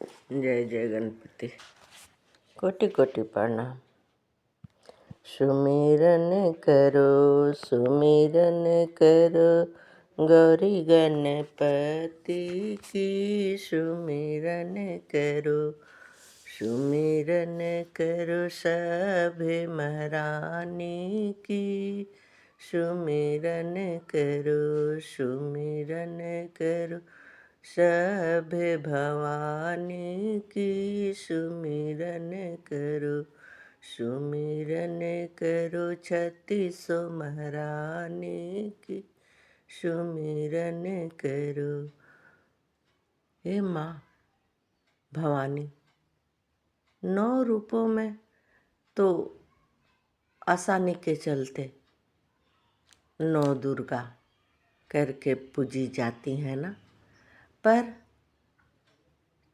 जय जय गणपति। कोटि कोटि प्रणाम। सुमिरन करो सुमिरन करो गौरी गणपति की। सुमिरन करो सुमिरन करो सभे महारानी की। सुमिरन करो सुमिरन करो सभे भवानी की। सुमिरन करो सुमिरन करो छत्तीसो महारानी की। सुमिरन करो। हे माँ भवानी, 9 रूपों में तो आसानी के चलते 9 दुर्गा करके पूजी जाती हैं ना, पर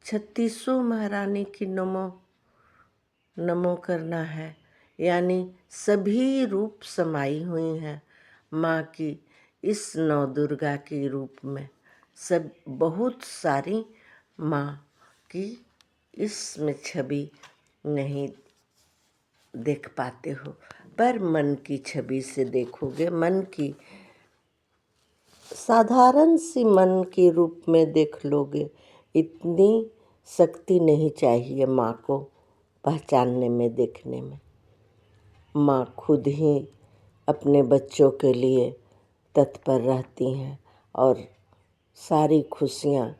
36 महारानी की नमो नमो करना है, यानी सभी रूप समाई हुई हैं माँ की इस 9 दुर्गा के रूप में। सब बहुत सारी माँ की इसमें छवि नहीं देख पाते हो, पर मन की छवि से देखोगे, मन की साधारण सी मन के रूप में देख लोगे। इतनी शक्ति नहीं चाहिए माँ को पहचानने में, देखने में। माँ खुद ही अपने बच्चों के लिए तत्पर रहती हैं और सारी खुशियाँ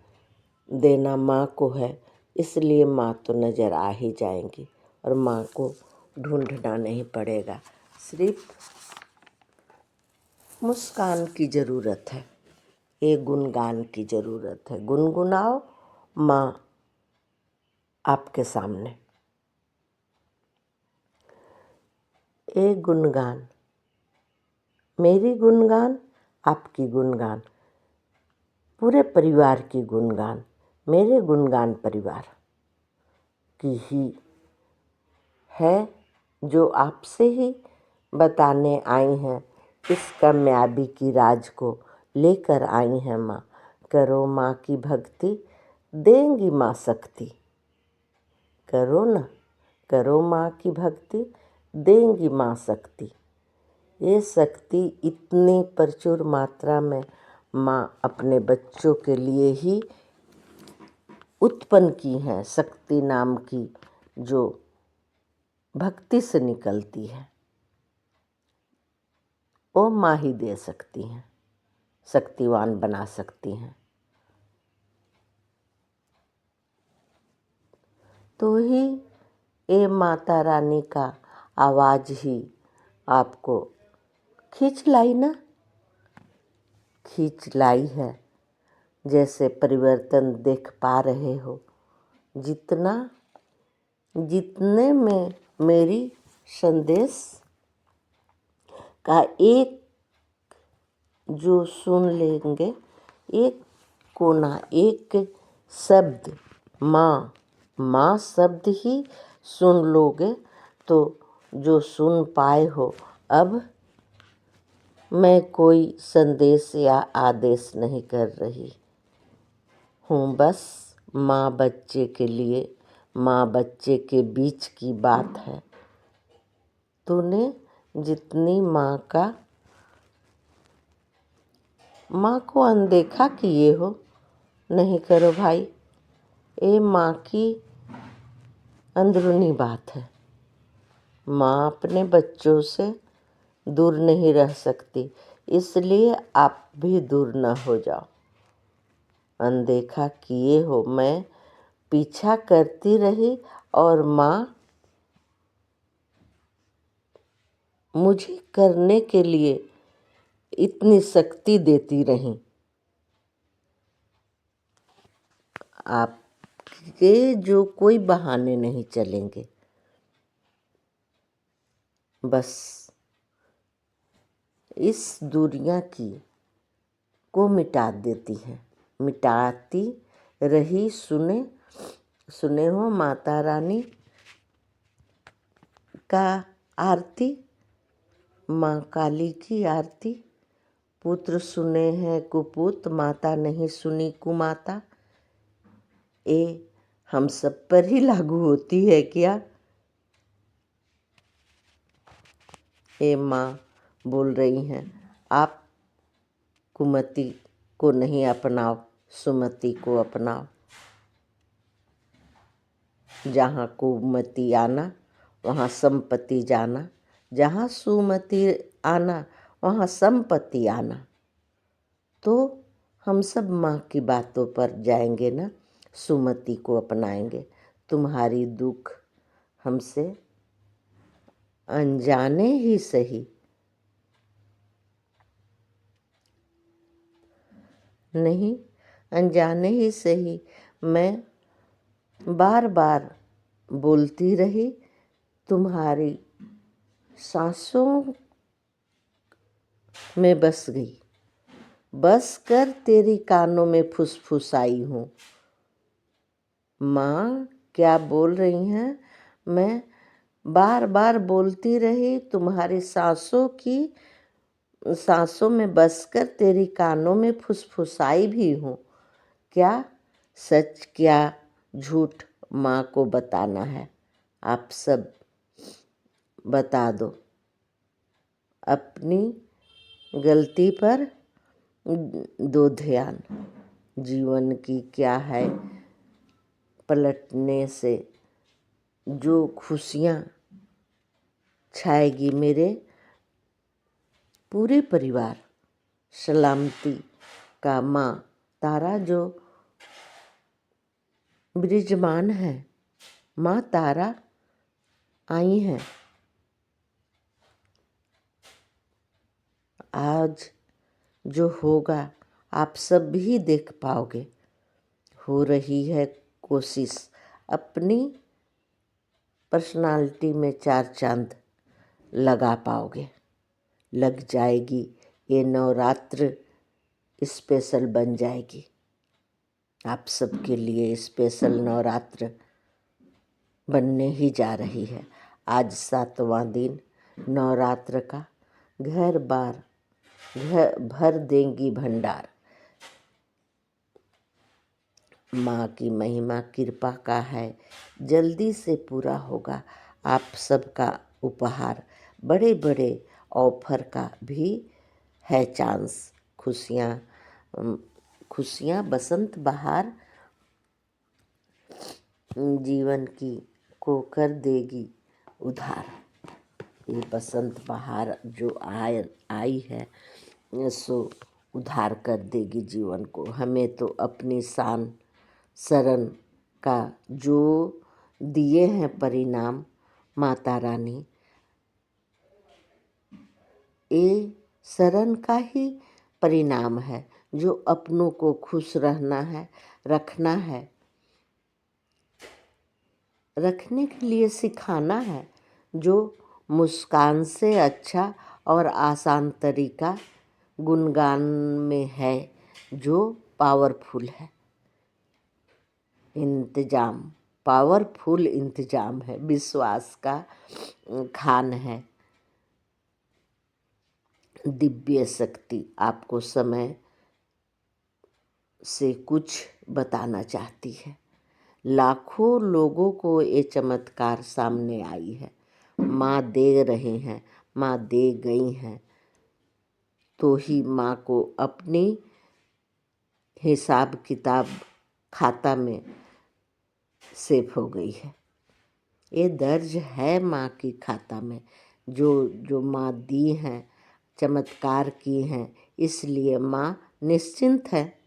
देना माँ को है, इसलिए माँ तो नज़र आ ही जाएंगी और माँ को ढूंढना नहीं पड़ेगा। सिर्फ मुस्कान की ज़रूरत है, एक गुणगान की ज़रूरत है। गुनगुनाओ माँ आपके सामने। एक गुणगान, मेरी गुणगान, आपकी गुणगान, पूरे परिवार की गुणगान, मेरे गुणगान परिवार की ही है, जो आपसे ही बताने आई हैं। इस कामयाबी की राज को लेकर आई हैं माँ। करो माँ की भक्ति, देंगी माँ शक्ति। करो ना, करो माँ की भक्ति, देंगी माँ शक्ति। ये शक्ति इतनी प्रचुर मात्रा में माँ अपने बच्चों के लिए ही उत्पन्न की है। शक्ति नाम की जो भक्ति से निकलती है, वो माँ ही दे सकती हैं, शक्तिवान बना सकती हैं। तो ही ये माता रानी का आवाज़ ही आपको खींच लाई ना, खींच लाई है। जैसे परिवर्तन देख पा रहे हो, जितने में मेरी संदेश का एक जो सुन लेंगे, एक कोना, एक शब्द माँ, माँ शब्द ही सुन लोगे, तो जो सुन पाए हो, अब मैं कोई संदेश या आदेश नहीं कर रही हूँ, बस माँ बच्चे के लिए, माँ बच्चे के बीच की बात है। तूने जितनी माँ को अनदेखा किए हो, नहीं करो भाई। ये माँ की अंदरूनी बात है। माँ अपने बच्चों से दूर नहीं रह सकती, इसलिए आप भी दूर न हो जाओ। अनदेखा किए हो, मैं पीछा करती रही और माँ मुझे करने के लिए इतनी शक्ति देती रही। आपके जो कोई बहाने नहीं चलेंगे, बस इस दुनिया की को मिटा देती है, मिटाती रही। सुने हो माता रानी का आरती, माँ काली की आरती। पुत्र सुने हैं कुपुत, माता नहीं सुनी कुमाता। ये हम सब पर ही लागू होती है क्या? ए माँ बोल रही हैं, आप कुमति को नहीं अपनाओ, सुमति को अपनाओ। जहाँ कुमति आना वहाँ संपत्ति जाना, जहाँ सुमति आना वहाँ संपत्ति आना। तो हम सब माँ की बातों पर जाएंगे ना, सुमति को अपनाएंगे। तुम्हारी दुख हमसे अनजाने ही सही, नहीं अनजाने ही सही, मैं बार बार बोलती रही, तुम्हारी सांसों में बस गई, बस कर तेरी कानों में फुसफुसाई हूँ। माँ क्या बोल रही हैं? मैं बार बार बोलती रही, तुम्हारी सांसों में बसकर तेरी कानों में फुसफुसाई भी हूँ। क्या सच क्या झूठ माँ को बताना है, आप सब बता दो। अपनी गलती पर दो ध्यान, जीवन की क्या है पलटने से जो खुशियाँ छाएगी मेरे पूरे परिवार। सलामती का माँ तारा जो विराजमान है, माँ तारा आई हैं। आज जो होगा आप सब भी देख पाओगे। हो रही है कोशिश अपनी पर्सनालिटी में चार चांद लगा पाओगे। लग जाएगी, ये नवरात्र स्पेशल बन जाएगी। आप सबके लिए स्पेशल नवरात्र बनने ही जा रही है। आज 7वां दिन नवरात्र का। घर भर देंगी भंडार। माँ की महिमा कृपा का है, जल्दी से पूरा होगा आप सबका उपहार। बड़े बड़े ऑफर का भी है चांस। खुशियाँ बसंत बहार जीवन की को कर देगी उधार। ये बसंत बहार जो आई है सो उधार कर देगी जीवन को। हमें तो अपनी शान शरण का जो दिए हैं परिणाम माता रानी, ये शरण का ही परिणाम है। जो अपनों को खुश रहना है, रखना है, रखने के लिए सिखाना है। जो मुस्कान से अच्छा और आसान तरीका गुणगान में है, जो पावरफुल है। इंतजाम, पावरफुल इंतजाम है, विश्वास का खान है। दिव्य शक्ति आपको समय से कुछ बताना चाहती है। लाखों लोगों को ये चमत्कार सामने आई है। माँ दे रहे हैं, माँ दे गई हैं, तो ही माँ को अपनी हिसाब किताब खाता में सेव हो गई है। ये दर्ज है माँ की खाता में। जो माँ दी हैं, चमत्कार की हैं, इसलिए माँ निश्चिंत है।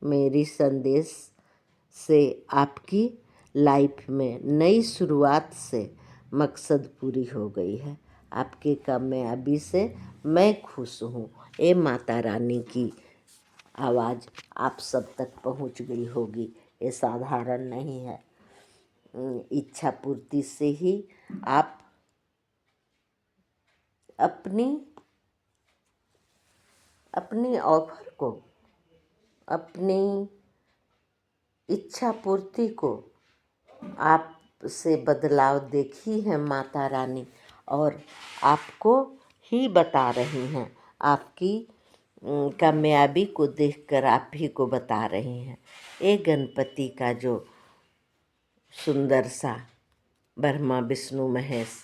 मेरी संदेश से आपकी लाइफ में नई शुरुआत से मकसद पूरी हो गई है। आपके कामयाबी से मैं खुश हूँ। ये माता रानी की आवाज़ आप सब तक पहुँच गई होगी। ये साधारण नहीं है। इच्छा पूर्ति से ही आप अपनी ऑफर को, अपनी इच्छा पूर्ति को आप से बदलाव देखी है माता रानी, और आपको ही बता रही हैं। आपकी कामयाबी को देखकर आप ही को बता रही हैं। ये गणपति का जो सुंदर सा ब्रह्मा विष्णु महेश